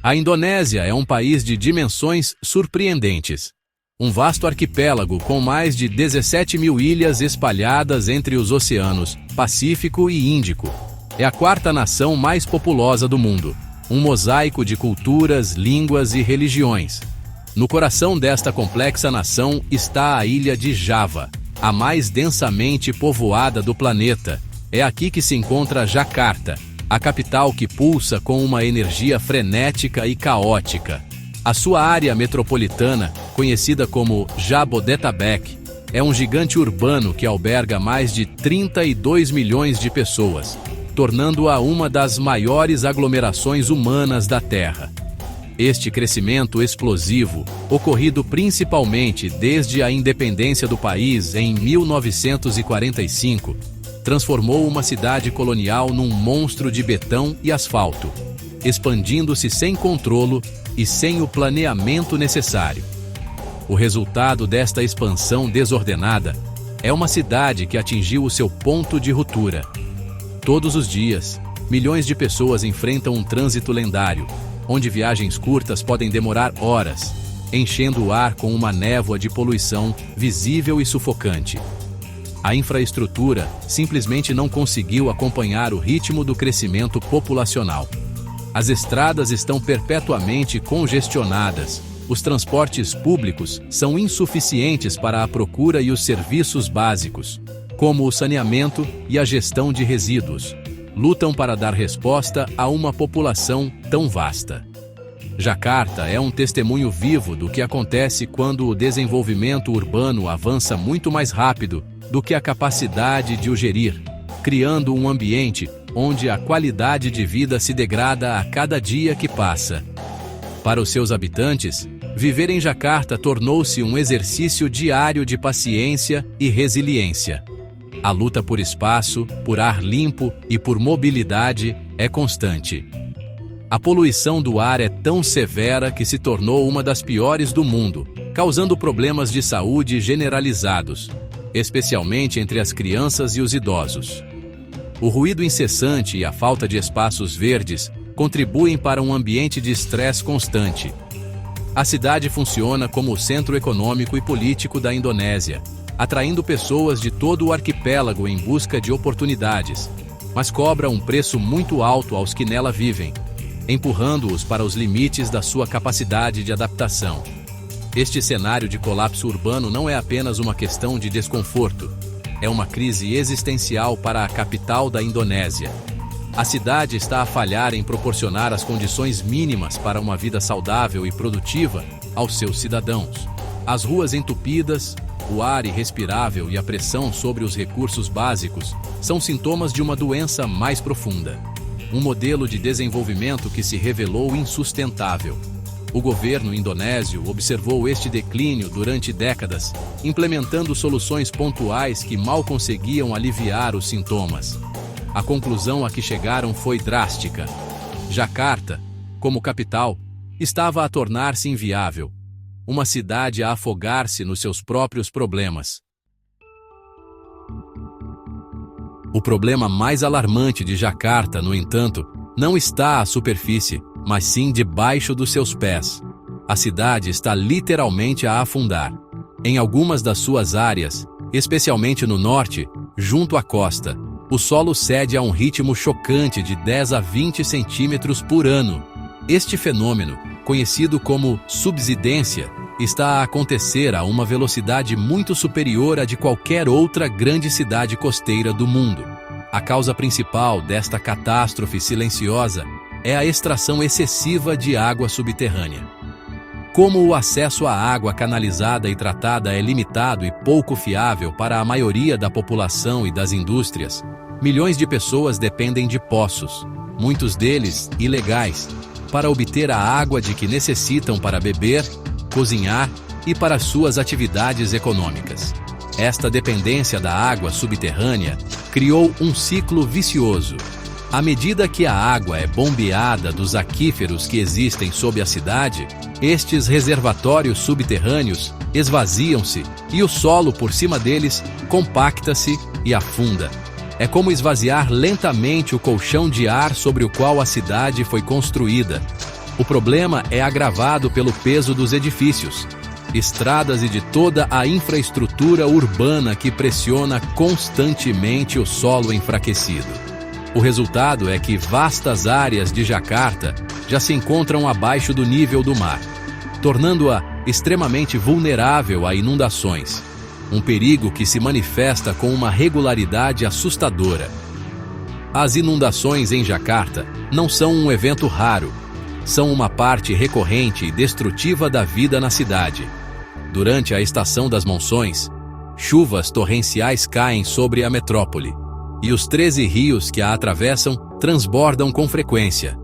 A Indonésia é um país de dimensões surpreendentes. Um vasto arquipélago com mais de 17 mil ilhas espalhadas entre os oceanos Pacífico e Índico. É a quarta nação mais populosa do mundo, um mosaico de culturas, línguas e religiões. No coração desta complexa nação está a ilha de Java, a mais densamente povoada do planeta. É aqui que se encontra Jakarta, a capital que pulsa com uma energia frenética e caótica. A sua área metropolitana, conhecida como Jabodetabek, é um gigante urbano que alberga mais de 32 milhões de pessoas, tornando-a uma das maiores aglomerações humanas da Terra. Este crescimento explosivo, ocorrido principalmente desde a independência do país em 1945, transformou uma cidade colonial num monstro de betão e asfalto, expandindo-se sem controlo e sem o planeamento necessário. O resultado desta expansão desordenada é uma cidade que atingiu o seu ponto de ruptura. Todos os dias, milhões de pessoas enfrentam um trânsito lendário, onde viagens curtas podem demorar horas, enchendo o ar com uma névoa de poluição visível e sufocante. A infraestrutura simplesmente não conseguiu acompanhar o ritmo do crescimento populacional. As estradas estão perpetuamente congestionadas, os transportes públicos são insuficientes para a procura e os serviços básicos, como o saneamento e a gestão de resíduos, lutam para dar resposta a uma população tão vasta. Jakarta é um testemunho vivo do que acontece quando o desenvolvimento urbano avança muito mais rápido do que a capacidade de o gerir, criando um ambiente onde a qualidade de vida se degrada a cada dia que passa. Para os seus habitantes, viver em Jakarta tornou-se um exercício diário de paciência e resiliência. A luta por espaço, por ar limpo e por mobilidade é constante. A poluição do ar é tão severa que se tornou uma das piores do mundo, causando problemas de saúde generalizados, especialmente entre as crianças e os idosos. O ruído incessante e a falta de espaços verdes contribuem para um ambiente de estresse constante. A cidade funciona como o centro econômico e político da Indonésia, atraindo pessoas de todo o arquipélago em busca de oportunidades, mas cobra um preço muito alto aos que nela vivem, empurrando-os para os limites da sua capacidade de adaptação. Este cenário de colapso urbano não é apenas uma questão de desconforto, é uma crise existencial para a capital da Indonésia. A cidade está a falhar em proporcionar as condições mínimas para uma vida saudável e produtiva aos seus cidadãos. As ruas entupidas, o ar irrespirável e a pressão sobre os recursos básicos são sintomas de uma doença mais profunda. Um modelo de desenvolvimento que se revelou insustentável. O governo indonésio observou este declínio durante décadas, implementando soluções pontuais que mal conseguiam aliviar os sintomas. A conclusão a que chegaram foi drástica. Jakarta, como capital, estava a tornar-se inviável. Uma cidade a afogar-se nos seus próprios problemas. O problema mais alarmante de Jakarta, no entanto, não está à superfície, mas sim debaixo dos seus pés. A cidade está literalmente a afundar. Em algumas das suas áreas, especialmente no norte, junto à costa, o solo cede a um ritmo chocante de 10 a 20 centímetros por ano. Este fenômeno, conhecido como subsidência, está a acontecer a uma velocidade muito superior à de qualquer outra grande cidade costeira do mundo. A causa principal desta catástrofe silenciosa é a extração excessiva de água subterrânea. Como o acesso à água canalizada e tratada é limitado e pouco fiável para a maioria da população e das indústrias, milhões de pessoas dependem de poços, muitos deles ilegais, para obter a água de que necessitam para beber, cozinhar e para suas atividades econômicas. Esta dependência da água subterrânea criou um ciclo vicioso. À medida que a água é bombeada dos aquíferos que existem sob a cidade, estes reservatórios subterrâneos esvaziam-se e o solo por cima deles compacta-se e afunda. É como esvaziar lentamente o colchão de ar sobre o qual a cidade foi construída. O problema é agravado pelo peso dos edifícios, estradas e de toda a infraestrutura urbana que pressiona constantemente o solo enfraquecido. O resultado é que vastas áreas de Jacarta já se encontram abaixo do nível do mar, tornando-a extremamente vulnerável a inundações, um perigo que se manifesta com uma regularidade assustadora. As inundações em Jacarta não são um evento raro, são uma parte recorrente e destrutiva da vida na cidade. Durante a estação das monções, chuvas torrenciais caem sobre a metrópole, e os 13 rios que a atravessam transbordam com frequência.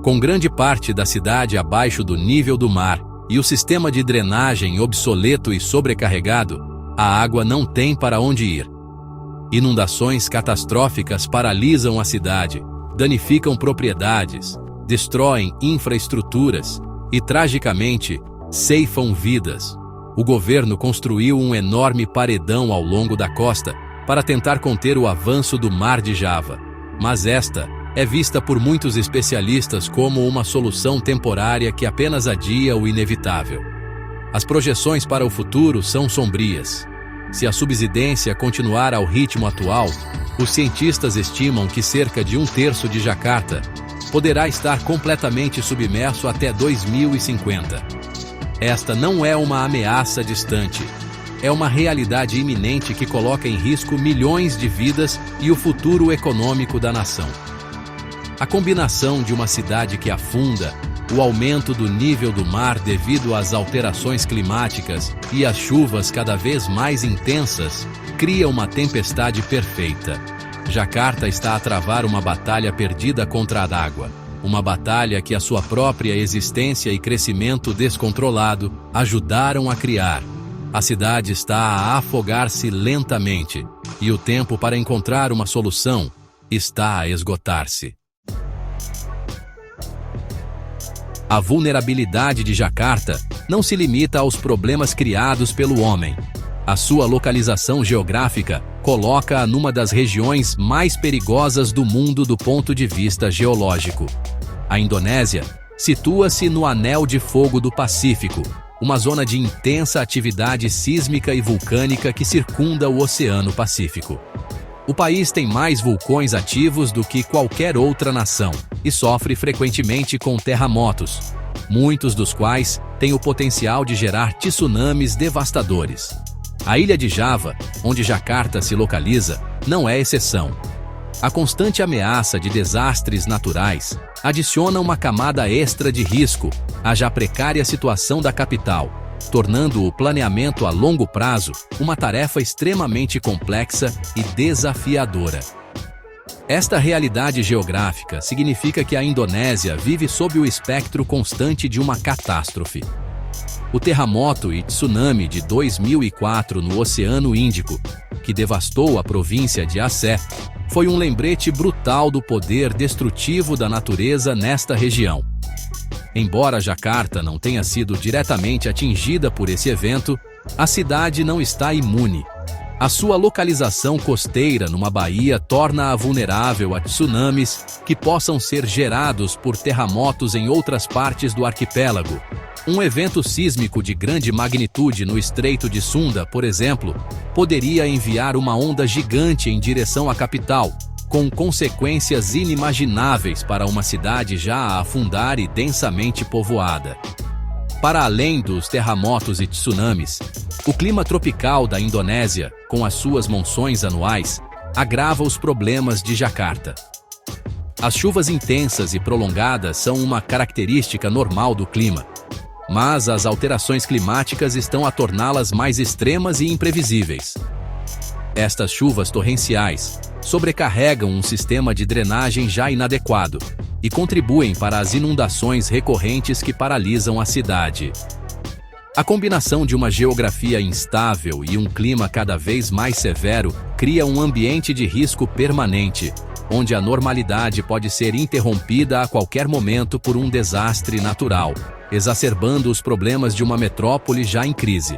Com grande parte da cidade abaixo do nível do mar e o sistema de drenagem obsoleto e sobrecarregado, a água não tem para onde ir. Inundações catastróficas paralisam a cidade, danificam propriedades, destroem infraestruturas e, tragicamente, ceifam vidas. O governo construiu um enorme paredão ao longo da costa para tentar conter o avanço do Mar de Java, mas esta é vista por muitos especialistas como uma solução temporária que apenas adia o inevitável. As projeções para o futuro são sombrias. Se a subsidência continuar ao ritmo atual, os cientistas estimam que cerca de 1/3 de Jacarta poderá estar completamente submerso até 2050. Esta não é uma ameaça distante, é uma realidade iminente que coloca em risco milhões de vidas e o futuro econômico da nação. A combinação de uma cidade que afunda, o aumento do nível do mar devido às alterações climáticas e às chuvas cada vez mais intensas, cria uma tempestade perfeita. Jacarta está a travar uma batalha perdida contra a água, uma batalha que a sua própria existência e crescimento descontrolado ajudaram a criar. A cidade está a afogar-se lentamente, e o tempo para encontrar uma solução está a esgotar-se. A vulnerabilidade de Jacarta não se limita aos problemas criados pelo homem. A sua localização geográfica coloca-a numa das regiões mais perigosas do mundo do ponto de vista geológico. A Indonésia situa-se no Anel de Fogo do Pacífico, uma zona de intensa atividade sísmica e vulcânica que circunda o Oceano Pacífico. O país tem mais vulcões ativos do que qualquer outra nação e sofre frequentemente com terremotos, muitos dos quais têm o potencial de gerar tsunamis devastadores. A ilha de Java, onde Jacarta se localiza, não é exceção. A constante ameaça de desastres naturais adiciona uma camada extra de risco à já precária situação da capital, tornando o planeamento a longo prazo uma tarefa extremamente complexa e desafiadora. Esta realidade geográfica significa que a Indonésia vive sob o espectro constante de uma catástrofe. O terremoto e tsunami de 2004 no Oceano Índico, que devastou a província de Aceh, foi um lembrete brutal do poder destrutivo da natureza nesta região. Embora Jacarta não tenha sido diretamente atingida por esse evento, a cidade não está imune. A sua localização costeira numa baía torna-a vulnerável a tsunamis que possam ser gerados por terremotos em outras partes do arquipélago. Um evento sísmico de grande magnitude no Estreito de Sunda, por exemplo, poderia enviar uma onda gigante em direção à capital, com consequências inimagináveis para uma cidade já a afundar e densamente povoada. Para além dos terremotos e tsunamis, o clima tropical da Indonésia, com as suas monções anuais, agrava os problemas de Jacarta. As chuvas intensas e prolongadas são uma característica normal do clima, mas as alterações climáticas estão a torná-las mais extremas e imprevisíveis. Estas chuvas torrenciais sobrecarregam um sistema de drenagem já inadequado e contribuem para as inundações recorrentes que paralisam a cidade. A combinação de uma geografia instável e um clima cada vez mais severo cria um ambiente de risco permanente, onde a normalidade pode ser interrompida a qualquer momento por um desastre natural, exacerbando os problemas de uma metrópole já em crise.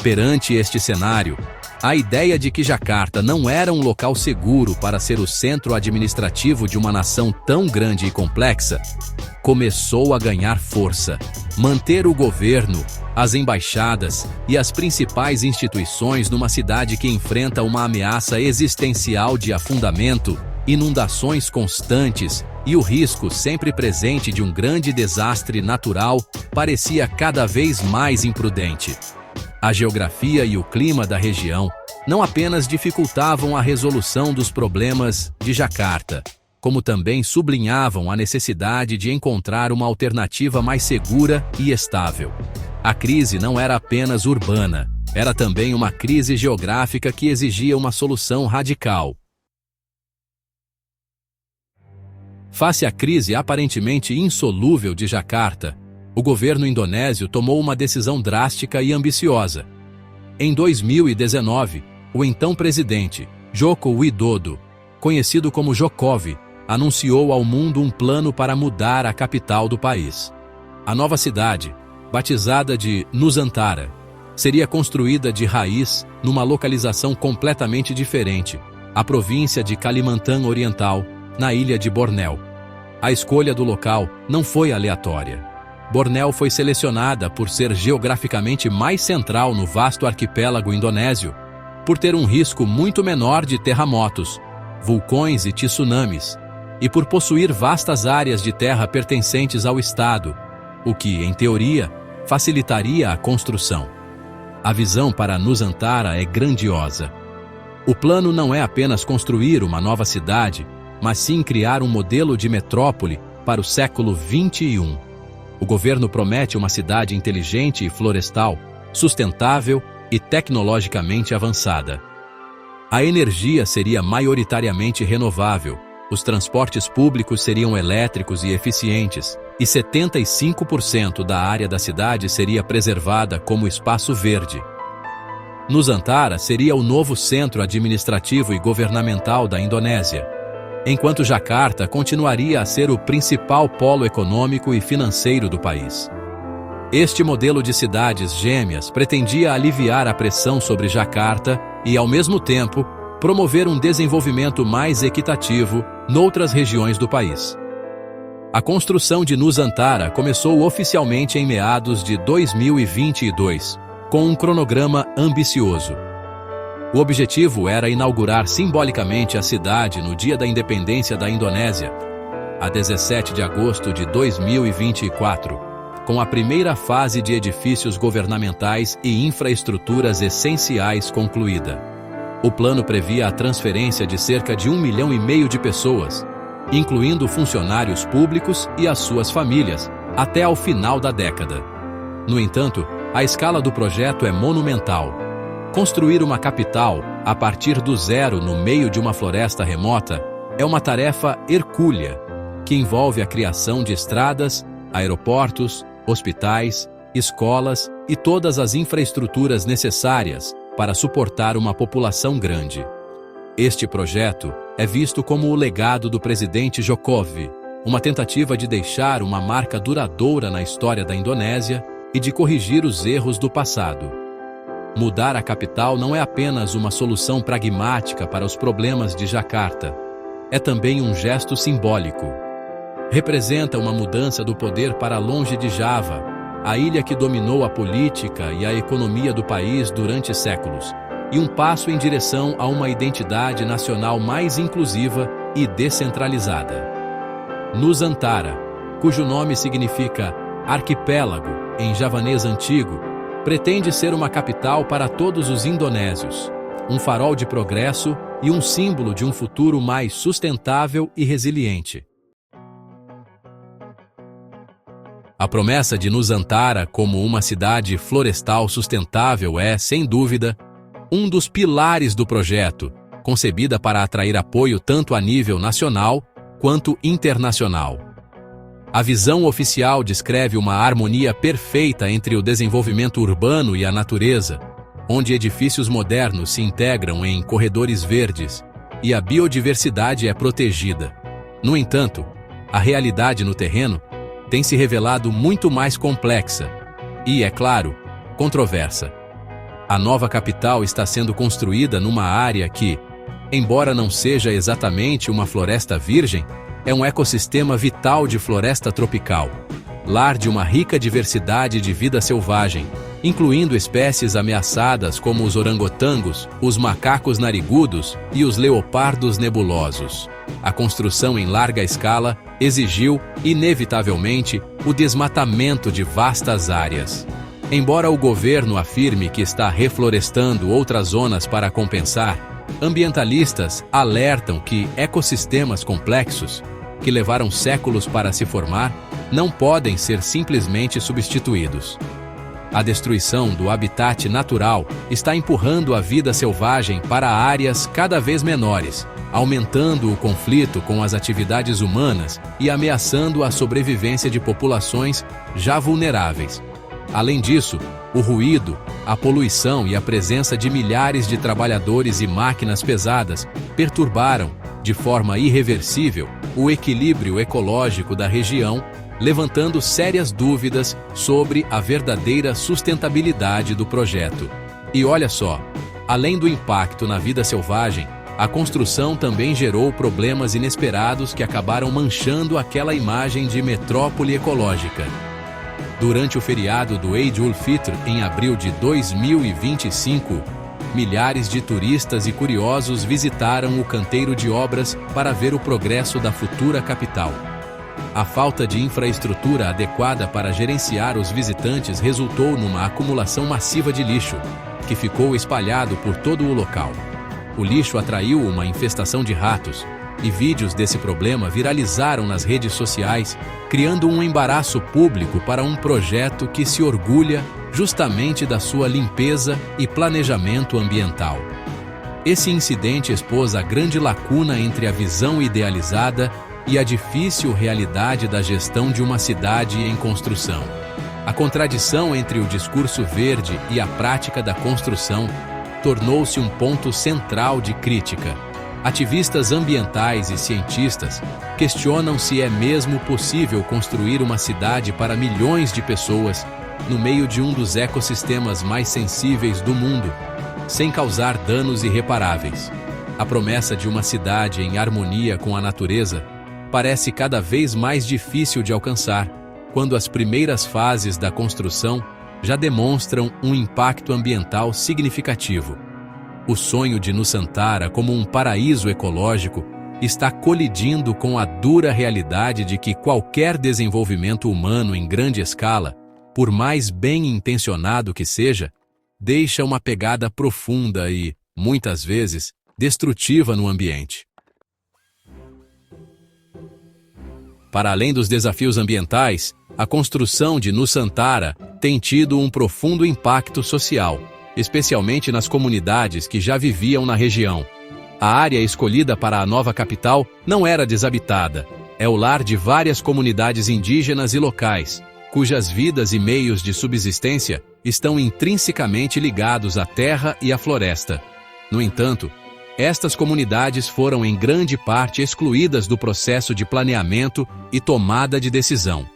Perante este cenário, a ideia de que Jacarta não era um local seguro para ser o centro administrativo de uma nação tão grande e complexa começou a ganhar força. Manter o governo, as embaixadas e as principais instituições numa cidade que enfrenta uma ameaça existencial de afundamento, inundações constantes e o risco sempre presente de um grande desastre natural parecia cada vez mais imprudente. A geografia e o clima da região não apenas dificultavam a resolução dos problemas de Jacarta, como também sublinhavam a necessidade de encontrar uma alternativa mais segura e estável. A crise não era apenas urbana, era também uma crise geográfica que exigia uma solução radical. Face à crise aparentemente insolúvel de Jacarta, o governo indonésio tomou uma decisão drástica e ambiciosa. Em 2019, o então presidente, Joko Widodo, conhecido como Jokowi, anunciou ao mundo um plano para mudar a capital do país. A nova cidade, batizada de Nusantara, seria construída de raiz numa localização completamente diferente, a província de Kalimantan Oriental, na ilha de Bornéu. A escolha do local não foi aleatória. Bornéu foi selecionada por ser geograficamente mais central no vasto arquipélago indonésio, por ter um risco muito menor de terremotos, vulcões e tsunamis, e por possuir vastas áreas de terra pertencentes ao estado, o que, em teoria, facilitaria a construção. A visão para Nusantara é grandiosa. O plano não é apenas construir uma nova cidade, mas sim criar um modelo de metrópole para o século XXI. O governo promete uma cidade inteligente e florestal, sustentável e tecnologicamente avançada. A energia seria maioritariamente renovável, os transportes públicos seriam elétricos e eficientes, e 75% da área da cidade seria preservada como espaço verde. Nusantara seria o novo centro administrativo e governamental da Indonésia, enquanto Jacarta continuaria a ser o principal polo econômico e financeiro do país. Este modelo de cidades gêmeas pretendia aliviar a pressão sobre Jacarta e, ao mesmo tempo, promover um desenvolvimento mais equitativo noutras regiões do país. A construção de Nusantara começou oficialmente em meados de 2022, com um cronograma ambicioso. O objetivo era inaugurar simbolicamente a cidade no Dia da Independência da Indonésia, a 17 de agosto de 2024, com a primeira fase de edifícios governamentais e infraestruturas essenciais concluída. O plano previa a transferência de cerca de 1,5 milhão de pessoas, incluindo funcionários públicos e as suas famílias, até ao final da década. No entanto, a escala do projeto é monumental. Construir uma capital, a partir do zero no meio de uma floresta remota, é uma tarefa hercúlea, que envolve a criação de estradas, aeroportos, hospitais, escolas e todas as infraestruturas necessárias para suportar uma população grande. Este projeto é visto como o legado do presidente Jokowi, uma tentativa de deixar uma marca duradoura na história da Indonésia e de corrigir os erros do passado. Mudar a capital não é apenas uma solução pragmática para os problemas de Jacarta, é também um gesto simbólico. Representa uma mudança do poder para longe de Java, a ilha que dominou a política e a economia do país durante séculos, e um passo em direção a uma identidade nacional mais inclusiva e descentralizada. Nusantara, cujo nome significa arquipélago em javanês antigo, pretende ser uma capital para todos os indonésios, um farol de progresso e um símbolo de um futuro mais sustentável e resiliente. A promessa de Nusantara como uma cidade florestal sustentável é, sem dúvida, um dos pilares do projeto, concebida para atrair apoio tanto a nível nacional quanto internacional. A visão oficial descreve uma harmonia perfeita entre o desenvolvimento urbano e a natureza, onde edifícios modernos se integram em corredores verdes e a biodiversidade é protegida. No entanto, a realidade no terreno tem se revelado muito mais complexa e, é claro, controversa. A nova capital está sendo construída numa área que, embora não seja exatamente uma floresta virgem, é um ecossistema vital de floresta tropical, lar de uma rica diversidade de vida selvagem, incluindo espécies ameaçadas como os orangotangos, os macacos narigudos e os leopardos nebulosos. A construção em larga escala exigiu, inevitavelmente, o desmatamento de vastas áreas. Embora o governo afirme que está reflorestando outras zonas para compensar, ambientalistas alertam que ecossistemas complexos, que levaram séculos para se formar, não podem ser simplesmente substituídos. A destruição do habitat natural está empurrando a vida selvagem para áreas cada vez menores, aumentando o conflito com as atividades humanas e ameaçando a sobrevivência de populações já vulneráveis. Além disso, o ruído, a poluição e a presença de milhares de trabalhadores e máquinas pesadas perturbaram, de forma irreversível, o equilíbrio ecológico da região, levantando sérias dúvidas sobre a verdadeira sustentabilidade do projeto. E olha só, além do impacto na vida selvagem, a construção também gerou problemas inesperados que acabaram manchando aquela imagem de metrópole ecológica. Durante o feriado do Eid ul-Fitr, em abril de 2025, milhares de turistas e curiosos visitaram o canteiro de obras para ver o progresso da futura capital. A falta de infraestrutura adequada para gerenciar os visitantes resultou numa acumulação massiva de lixo, que ficou espalhado por todo o local. O lixo atraiu uma infestação de ratos, e vídeos desse problema viralizaram nas redes sociais, criando um embaraço público para um projeto que se orgulha justamente da sua limpeza e planejamento ambiental. Esse incidente expôs a grande lacuna entre a visão idealizada e a difícil realidade da gestão de uma cidade em construção. A contradição entre o discurso verde e a prática da construção tornou-se um ponto central de crítica. Ativistas ambientais e cientistas questionam se é mesmo possível construir uma cidade para milhões de pessoas no meio de um dos ecossistemas mais sensíveis do mundo, sem causar danos irreparáveis. A promessa de uma cidade em harmonia com a natureza parece cada vez mais difícil de alcançar, quando as primeiras fases da construção já demonstram um impacto ambiental significativo. O sonho de Nusantara como um paraíso ecológico está colidindo com a dura realidade de que qualquer desenvolvimento humano em grande escala, por mais bem intencionado que seja, deixa uma pegada profunda e, muitas vezes, destrutiva no ambiente. Para além dos desafios ambientais, a construção de Nusantara tem tido um profundo impacto social, especialmente nas comunidades que já viviam na região. A área escolhida para a nova capital não era desabitada. É o lar de várias comunidades indígenas e locais, cujas vidas e meios de subsistência estão intrinsecamente ligados à terra e à floresta. No entanto, estas comunidades foram em grande parte excluídas do processo de planeamento e tomada de decisão.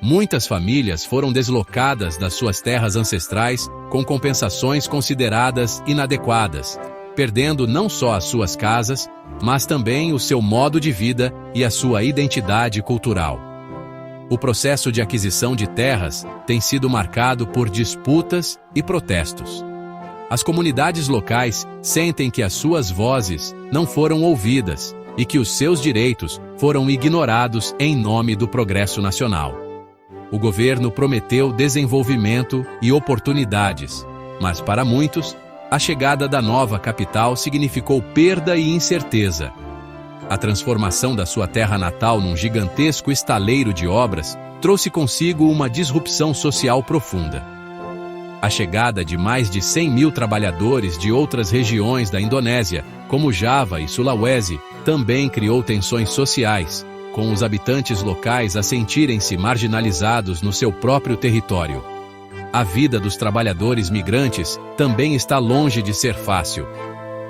Muitas famílias foram deslocadas das suas terras ancestrais com compensações consideradas inadequadas, perdendo não só as suas casas, mas também o seu modo de vida e a sua identidade cultural. O processo de aquisição de terras tem sido marcado por disputas e protestos. As comunidades locais sentem que as suas vozes não foram ouvidas e que os seus direitos foram ignorados em nome do progresso nacional. O governo prometeu desenvolvimento e oportunidades, mas para muitos, a chegada da nova capital significou perda e incerteza. A transformação da sua terra natal num gigantesco estaleiro de obras trouxe consigo uma disrupção social profunda. A chegada de mais de 100 mil trabalhadores de outras regiões da Indonésia, como Java e Sulawesi, também criou tensões sociais, com os habitantes locais a sentirem-se marginalizados no seu próprio território. A vida dos trabalhadores migrantes também está longe de ser fácil.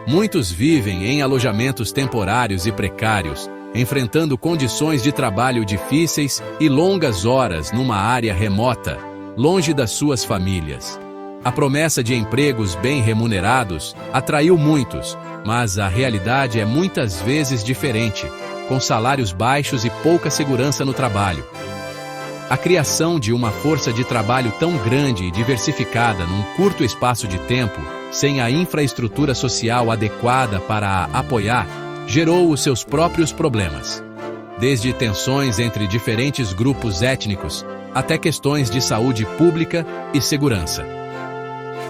Muitos vivem em alojamentos temporários e precários, enfrentando condições de trabalho difíceis e longas horas numa área remota, longe das suas famílias. A promessa de empregos bem remunerados atraiu muitos, mas a realidade é muitas vezes diferente. com salários baixos e pouca segurança no trabalho. A criação de uma força de trabalho tão grande e diversificada num curto espaço de tempo, sem a infraestrutura social adequada para a apoiar, gerou os seus próprios problemas. Desde tensões entre diferentes grupos étnicos, até questões de saúde pública e segurança.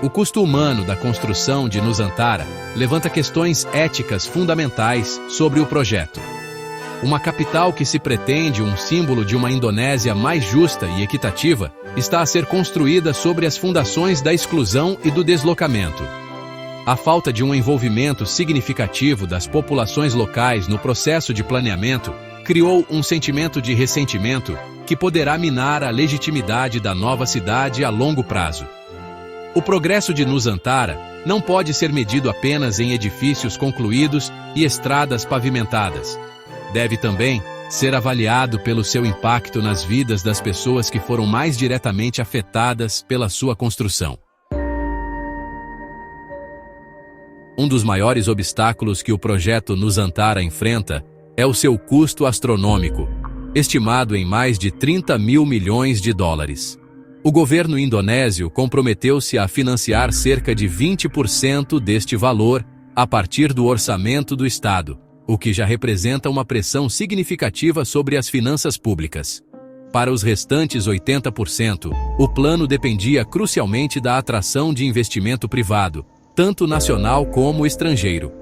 O custo humano da construção de Nusantara levanta questões éticas fundamentais sobre o projeto. Uma capital que se pretende um símbolo de uma Indonésia mais justa e equitativa está a ser construída sobre as fundações da exclusão e do deslocamento. A falta de um envolvimento significativo das populações locais no processo de planeamento criou um sentimento de ressentimento que poderá minar a legitimidade da nova cidade a longo prazo. O progresso de Nusantara não pode ser medido apenas em edifícios concluídos e estradas pavimentadas. Deve também ser avaliado pelo seu impacto nas vidas das pessoas que foram mais diretamente afetadas pela sua construção. Um dos maiores obstáculos que o projeto Nusantara enfrenta é o seu custo astronômico, estimado em mais de 30 mil milhões de dólares. O governo indonésio comprometeu-se a financiar cerca de 20% deste valor a partir do orçamento do Estado, o que já representa uma pressão significativa sobre as finanças públicas. Para os restantes 80%, o plano dependia crucialmente da atração de investimento privado, tanto nacional como estrangeiro.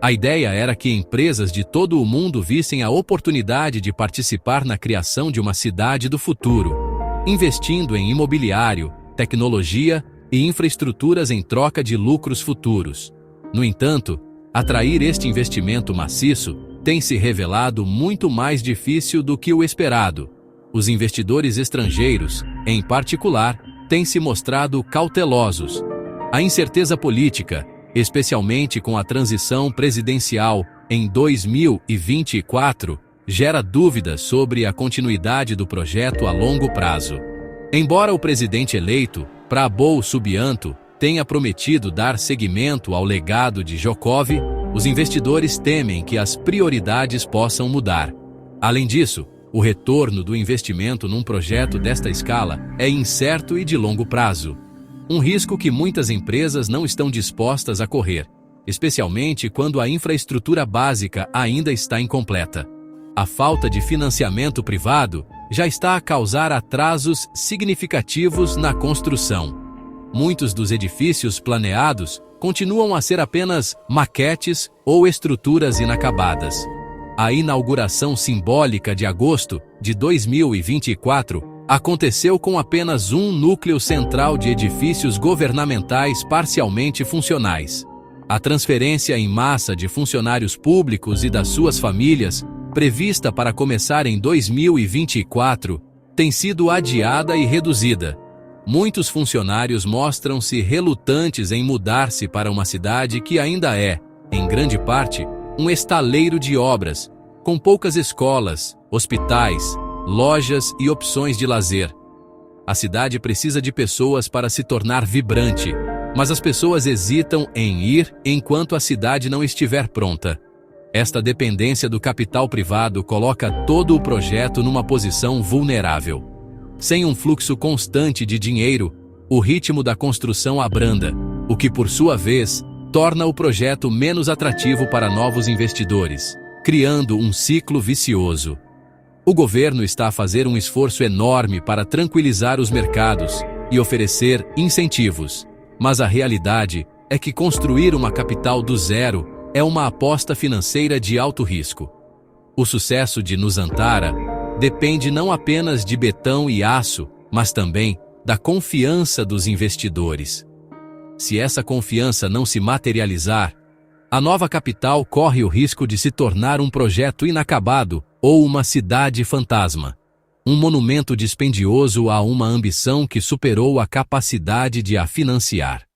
A ideia era que empresas de todo o mundo vissem a oportunidade de participar na criação de uma cidade do futuro, investindo em imobiliário, tecnologia e infraestruturas em troca de lucros futuros. No entanto, atrair este investimento maciço tem se revelado muito mais difícil do que o esperado. Os investidores estrangeiros, em particular, têm se mostrado cautelosos. A incerteza política, especialmente com a transição presidencial em 2024, gera dúvidas sobre a continuidade do projeto a longo prazo. Embora o presidente eleito, Prabowo Subianto, tenha prometido dar seguimento ao legado de Jokowi, os investidores temem que as prioridades possam mudar. Além disso, o retorno do investimento num projeto desta escala é incerto e de longo prazo. Um risco que muitas empresas não estão dispostas a correr, especialmente quando a infraestrutura básica ainda está incompleta. A falta de financiamento privado já está a causar atrasos significativos na construção. Muitos dos edifícios planeados continuam a ser apenas maquetes ou estruturas inacabadas. A inauguração simbólica de agosto de 2024 aconteceu com apenas um núcleo central de edifícios governamentais parcialmente funcionais. A transferência em massa de funcionários públicos e das suas famílias, prevista para começar em 2024, tem sido adiada e reduzida. Muitos funcionários mostram-se relutantes em mudar-se para uma cidade que ainda é, em grande parte, um estaleiro de obras, com poucas escolas, hospitais, lojas e opções de lazer. A cidade precisa de pessoas para se tornar vibrante, mas as pessoas hesitam em ir enquanto a cidade não estiver pronta. Esta dependência do capital privado coloca todo o projeto numa posição vulnerável. Sem um fluxo constante de dinheiro, o ritmo da construção abranda, o que, por sua vez, torna o projeto menos atrativo para novos investidores, criando um ciclo vicioso. O governo está a fazer um esforço enorme para tranquilizar os mercados e oferecer incentivos, mas a realidade é que construir uma capital do zero é uma aposta financeira de alto risco. O sucesso de Nusantara depende não apenas de betão e aço, mas também da confiança dos investidores. Se essa confiança não se materializar, a nova capital corre o risco de se tornar um projeto inacabado ou uma cidade fantasma, um monumento dispendioso a uma ambição que superou a capacidade de a financiar.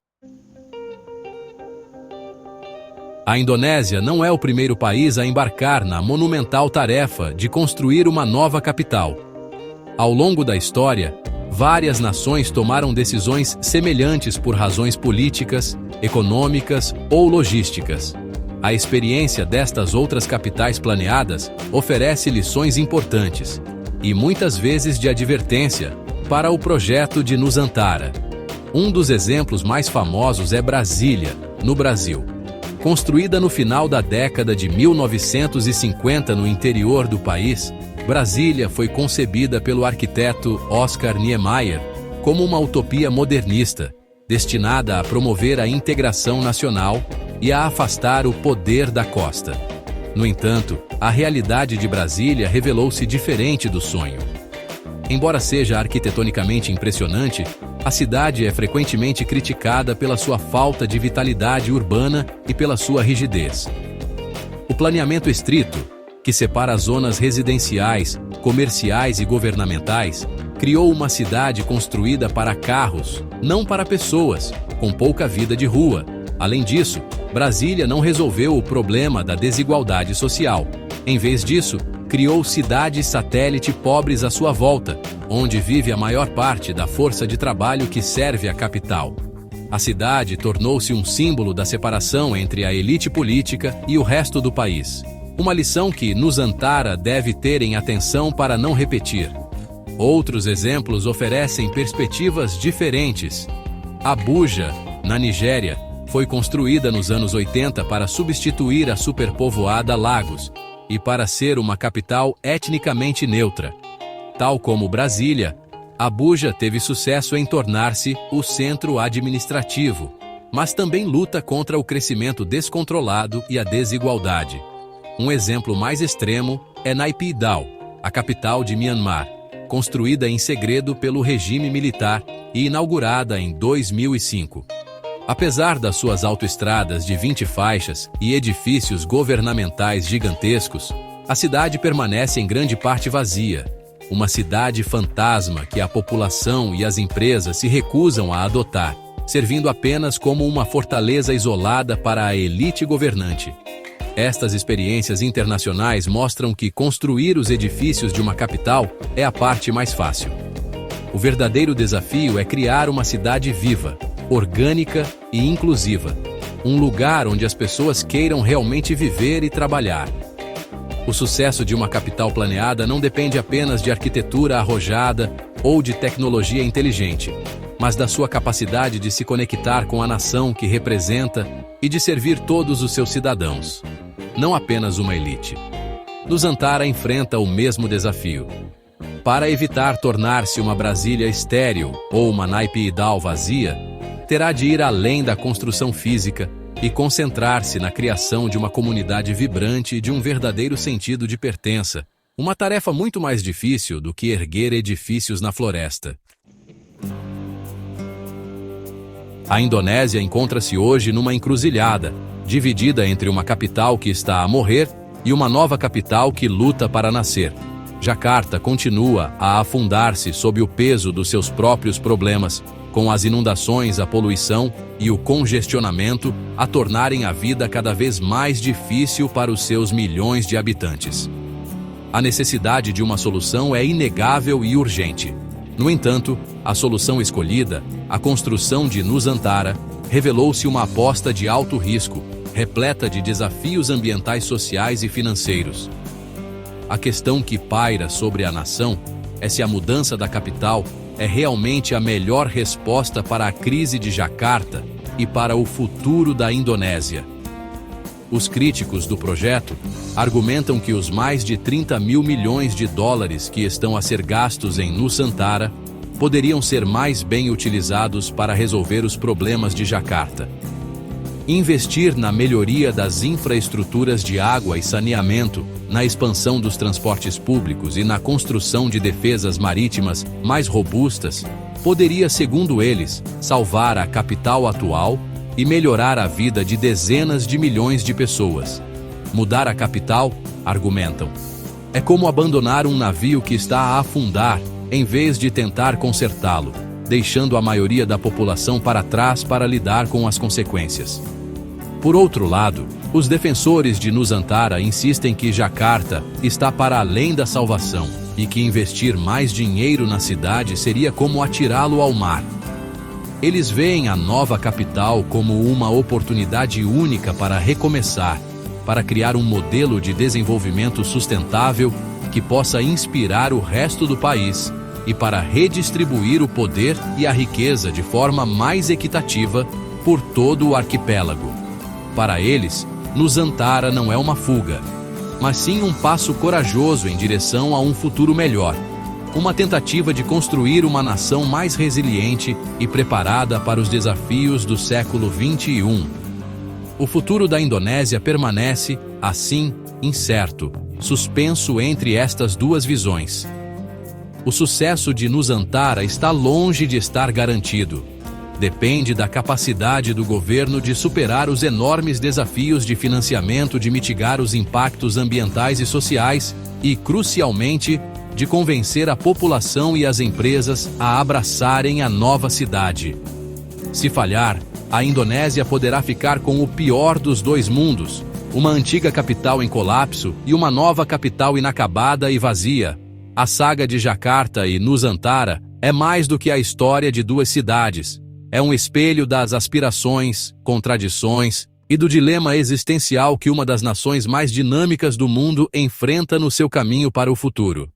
A Indonésia não é o primeiro país a embarcar na monumental tarefa de construir uma nova capital. Ao longo da história, várias nações tomaram decisões semelhantes por razões políticas, econômicas ou logísticas. A experiência destas outras capitais planeadas oferece lições importantes, e muitas vezes de advertência, para o projeto de Nusantara. Um dos exemplos mais famosos é Brasília, no Brasil. Construída no final da década de 1950 no interior do país, Brasília foi concebida pelo arquiteto Oscar Niemeyer como uma utopia modernista, destinada a promover a integração nacional e a afastar o poder da costa. No entanto, a realidade de Brasília revelou-se diferente do sonho. Embora seja arquitetonicamente impressionante, a cidade é frequentemente criticada pela sua falta de vitalidade urbana e pela sua rigidez. O planeamento estrito, que separa as zonas residenciais, comerciais e governamentais, criou uma cidade construída para carros, não para pessoas, com pouca vida de rua. Além disso, Brasília não resolveu o problema da desigualdade social. Em vez disso, criou cidades satélite pobres à sua volta, onde vive a maior parte da força de trabalho que serve a capital. A cidade tornou-se um símbolo da separação entre a elite política e o resto do país. Uma lição que Nusantara deve ter em atenção para não repetir. Outros exemplos oferecem perspectivas diferentes. Abuja, na Nigéria, foi construída nos anos 80 para substituir a superpovoada Lagos e para ser uma capital etnicamente neutra. Tal como Brasília, Abuja teve sucesso em tornar-se o centro administrativo, mas também luta contra o crescimento descontrolado e a desigualdade. Um exemplo mais extremo é Naypyidaw, a capital de Myanmar, construída em segredo pelo regime militar e inaugurada em 2005. Apesar das suas autoestradas de 20 faixas e edifícios governamentais gigantescos, a cidade permanece em grande parte vazia. Uma cidade fantasma que a população e as empresas se recusam a adotar, servindo apenas como uma fortaleza isolada para a elite governante. Estas experiências internacionais mostram que construir os edifícios de uma capital é a parte mais fácil. O verdadeiro desafio é criar uma cidade viva, orgânica e inclusiva, um lugar onde as pessoas queiram realmente viver e trabalhar. O sucesso de uma capital planeada não depende apenas de arquitetura arrojada ou de tecnologia inteligente, mas da sua capacidade de se conectar com a nação que representa e de servir todos os seus cidadãos, não apenas uma elite. Nusantara enfrenta o mesmo desafio. Para evitar tornar-se uma Brasília estéril ou uma Naypyidaw vazia, terá de ir além da construção física e concentrar-se na criação de uma comunidade vibrante e de um verdadeiro sentido de pertença, uma tarefa muito mais difícil do que erguer edifícios na floresta. A Indonésia encontra-se hoje numa encruzilhada, dividida entre uma capital que está a morrer e uma nova capital que luta para nascer. Jakarta continua a afundar-se sob o peso dos seus próprios problemas, com as inundações, a poluição e o congestionamento a tornarem a vida cada vez mais difícil para os seus milhões de habitantes. A necessidade de uma solução é inegável e urgente. No entanto, a solução escolhida, a construção de Nusantara, revelou-se uma aposta de alto risco, repleta de desafios ambientais, sociais e financeiros. A questão que paira sobre a nação é se a mudança da capital é realmente a melhor resposta para a crise de Jakarta e para o futuro da Indonésia. Os críticos do projeto argumentam que os mais de 30 mil milhões de dólares que estão a ser gastos em Nusantara poderiam ser mais bem utilizados para resolver os problemas de Jakarta. Investir na melhoria das infraestruturas de água e saneamento, na expansão dos transportes públicos e na construção de defesas marítimas mais robustas, poderia, segundo eles, salvar a capital atual e melhorar a vida de dezenas de milhões de pessoas. Mudar a capital, argumentam, é como abandonar um navio que está a afundar, em vez de tentar consertá-lo, deixando a maioria da população para trás para lidar com as consequências. Por outro lado, os defensores de Nusantara insistem que Jakarta está para além da salvação e que investir mais dinheiro na cidade seria como atirá-lo ao mar. Eles veem a nova capital como uma oportunidade única para recomeçar para criar um modelo de desenvolvimento sustentável que possa inspirar o resto do país e para redistribuir o poder e a riqueza de forma mais equitativa por todo o arquipélago. Para eles, Nusantara não é uma fuga, mas sim um passo corajoso em direção a um futuro melhor, uma tentativa de construir uma nação mais resiliente e preparada para os desafios do século XXI. O futuro da Indonésia permanece, assim, incerto, suspenso entre estas duas visões. O sucesso de Nusantara está longe de estar garantido. Depende da capacidade do governo de superar os enormes desafios de financiamento, de mitigar os impactos ambientais e sociais e, crucialmente, de convencer a população e as empresas a abraçarem a nova cidade. Se falhar, a Indonésia poderá ficar com o pior dos dois mundos, uma antiga capital em colapso e uma nova capital inacabada e vazia. A saga de Jakarta e Nusantara é mais do que a história de duas cidades. É um espelho das aspirações, contradições e do dilema existencial que uma das nações mais dinâmicas do mundo enfrenta no seu caminho para o futuro.